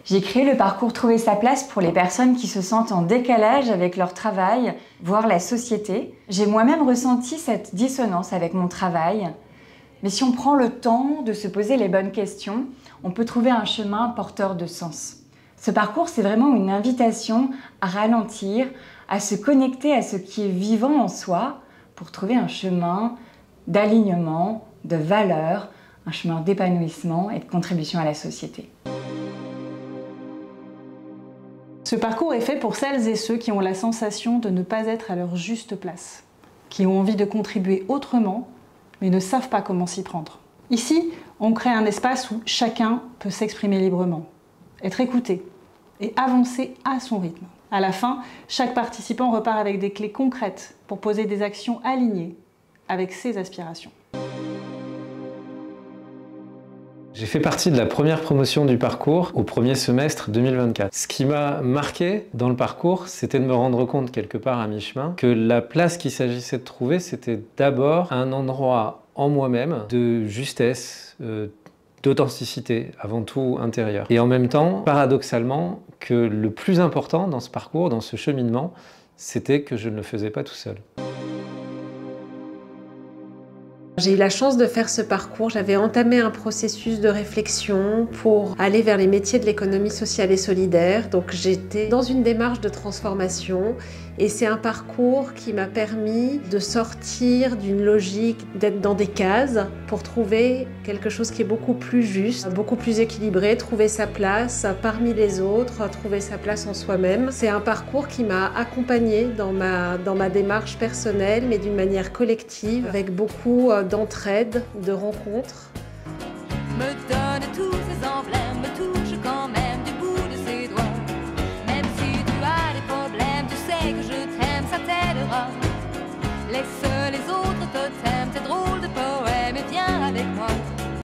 J'ai créé le parcours Trouver sa place pour les personnes qui se sentent en décalage avec leur travail, voire la société. J'ai moi-même ressenti cette dissonance avec mon travail. Mais si on prend le temps de se poser les bonnes questions, on peut trouver un chemin porteur de sens. Ce parcours, c'est vraiment une invitation à ralentir, à se connecter à ce qui est vivant en soi pour trouver un chemin d'alignement, de valeur, un chemin d'épanouissement et de contribution à la société. Ce parcours est fait pour celles et ceux qui ont la sensation de ne pas être à leur juste place, qui ont envie de contribuer autrement, mais ne savent pas comment s'y prendre. Ici, on crée un espace où chacun peut s'exprimer librement, être écouté et avancer à son rythme. À la fin, chaque participant repart avec des clés concrètes pour poser des actions alignées avec ses aspirations. J'ai fait partie de la première promotion du parcours au premier semestre 2024. Ce qui m'a marqué dans le parcours, c'était de me rendre compte quelque part à mi-chemin que la place qu'il s'agissait de trouver, c'était d'abord un endroit en moi-même de justesse, d'authenticité, avant tout intérieure. Et en même temps, paradoxalement, que le plus important dans ce parcours, dans ce cheminement, c'était que je ne le faisais pas tout seul. J'ai eu la chance de faire ce parcours. J'avais entamé un processus de réflexion pour aller vers les métiers de l'économie sociale et solidaire. Donc j'étais dans une démarche de transformation et c'est un parcours qui m'a permis de sortir d'une logique d'être dans des cases pour trouver quelque chose qui est beaucoup plus juste, beaucoup plus équilibré, trouver sa place parmi les autres, trouver sa place en soi-même. C'est un parcours qui m'a accompagnée dans ma démarche personnelle, mais d'une manière collective, avec beaucoup d'entraide, de rencontres. Me donne tous ces emblèmes, me touche quand même du bout de ses doigts. Même si tu as des problèmes, tu sais que je t'aime, ça t'aidera. Laisse les autres te